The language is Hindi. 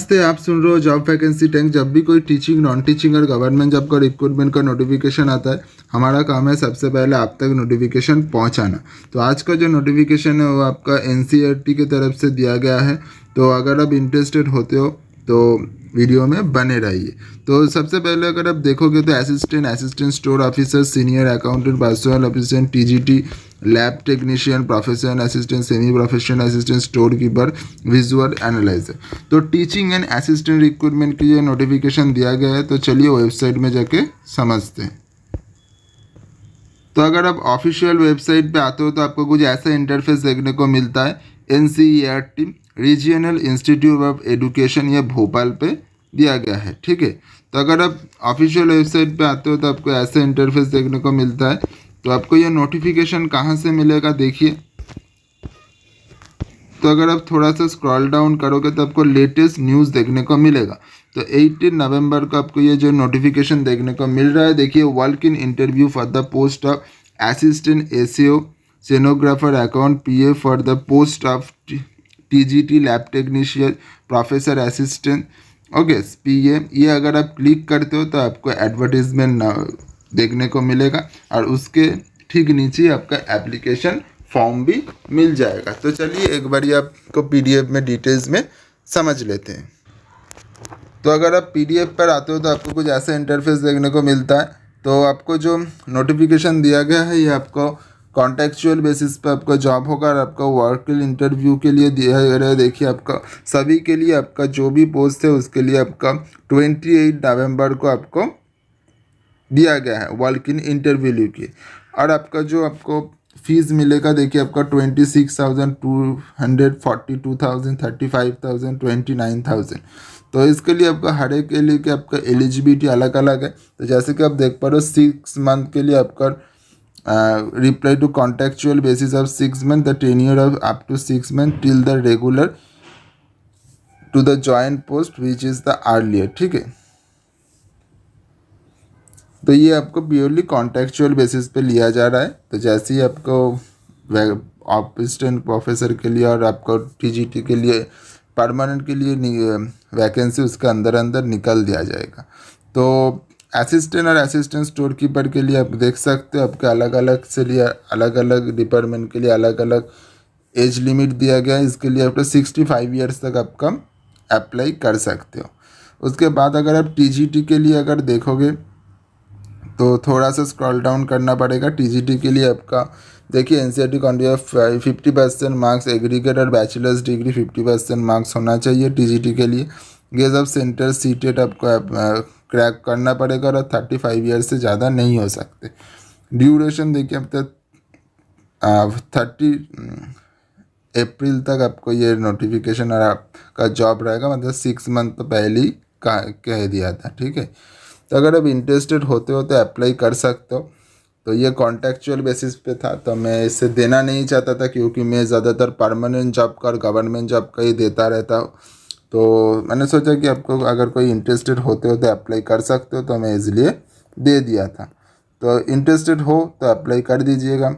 नमस्ते, आप सुन रहे हो जॉब वैकेंसी टैंक। जब भी कोई टीचिंग, नॉन टीचिंग और गवर्नमेंट जॉब का रिक्रूटमेंट का नोटिफिकेशन आता है, हमारा काम है सबसे पहले आप तक नोटिफिकेशन पहुंचाना। तो आज का जो नोटिफिकेशन है वो आपका एनसीईआरटी की तरफ से दिया गया है। तो अगर आप इंटरेस्टेड होते हो तो वीडियो में बने रहिए। तो सबसे पहले अगर आप देखोगे तो assistant store officer, senior accountant, personal assistant, TGT, lab technician, professional assistant, semi professional assistant, store keeper, visual analyser. तो टीचिंग एंड असिस्टेंट रिक्रूटमेंट के लिए नोटिफिकेशन दिया गया है। तो चलिए वेबसाइट में जाके समझते हैं। तो अगर आप ऑफिशियल वेबसाइट पे आते हो तो आपको कुछ ऐसा इंटरफेस देखने को मिलता है। NCERT regional institute of education, ये भोपाल पे दिया गया है। ठीक है, तो अगर आप ऑफिशियल वेबसाइट पे आते हो तो आपको ऐसा इंटरफेस देखने को मिलता है। तो आपको ये नोटिफिकेशन कहाँ से मिलेगा देखिए। तो अगर आप थोड़ा सा स्क्रॉल डाउन करोगे तो आपको लेटेस्ट न्यूज़ देखने को मिलेगा। तो 18 नवंबर को आपको ये जो नोटिफिकेशन देखने को मिल रहा है, देखिए, work in interview for the post of assistant ACO, stenographer, account PA for the post of TGT, lab technician, professor assistant, okay, PA. ये अगर आप क्लिक करते हो तो आपको एडवर्टीजमेंट देखने को मिलेगा और उसके ठीक नीचे आपका एप्लीकेशन फॉर्म भी मिल जाएगा। तो चलिए एक बार आपको पीडीएफ में डिटेल्स में समझ लेते हैं। तो अगर आप पीडीएफ पर आते हो तो आपको कुछ ऐसा इंटरफेस देखने को मिलता है। तो आपको जो नोटिफिकेशन दिया गया है ये आपको कॉन्टेक्चुअल बेसिस पे आपका जॉब होगा और आपका वर्क इंटरव्यू के लिए दिया गया है। देखिए, आपका सभी के लिए आपका जो भी पोस्ट है उसके लिए आपका 28 नवंबर को आपको दिया गया है वर्क इन इंटरव्यू की। और आपका जो आपको फीस मिलेगा, देखिए, आपका 26,200, 42,000, 35,000, 29,000। तो इसके लिए आपका हर एक के लिए कि आपका एलिजिबिलिटी अलग अलग है। तो जैसे कि आप देख पा रहे हो, 6 मंथ के लिए आपका reply to contextual basis of 6 month, the tenure of up to 6 month till the regular to the joint post which is the earlier. ठीक है, तो ये आपको प्योरली कॉन्टेक्चुअल बेसिस पे लिया जा रहा है। तो जैसे ही आपको असिस्टेंट प्रोफेसर के लिए और आपको टीजीटी के लिए परमानेंट के लिए वैकेंसी उसके अंदर अंदर निकल दिया जाएगा। तो असिस्टेंट और असिस्टेंट स्टोर कीपर के लिए आप देख सकते हो आपके अलग अलग से लिए अलग अलग डिपार्टमेंट के लिए अलग अलग एज लिमिट दिया गया है। इसके लिए आप 65 ईयर्स तक आपका अप्लाई कर सकते हो। उसके बाद अगर आप टीजीटी के लिए अगर देखोगे तो थोड़ा सा स्क्रॉल डाउन करना पड़ेगा। टीजीटी के लिए आपका देखिए, एनसीईआरटी कॉन्ट्री 50% मार्क्स एग्रीगेट और बैचलर्स डिग्री 50% मार्क्स होना चाहिए टीजीटी के लिए। गेज ऑफ सेंटर सीटेट आपको क्रैक करना पड़ेगा और 35 ईयर से ज़्यादा नहीं हो सकते। ड्यूरेशन देखिए, अब तक 30 अप्रैल तक आपको ये नोटिफिकेशन और आपका जॉब रहेगा, मतलब 6 मंथ तो पहले ही कह दिया था। ठीक है, तो अगर आप इंटरेस्टेड होते हो तो अप्लाई कर सकते हो। तो ये कॉन्टेक्चुअल बेसिस पे था, तो मैं इसे देना नहीं चाहता था क्योंकि मैं ज़्यादातर परमानेंट जॉब का और गवर्नमेंट जॉब का ही देता रहता हूँ। तो मैंने सोचा कि आपको अगर कोई इंटरेस्टेड होते हो तो अप्लाई कर सकते हो, तो मैं इसलिए दे दिया था। तो इंटरेस्टेड हो तो अप्लाई कर दीजिएगा।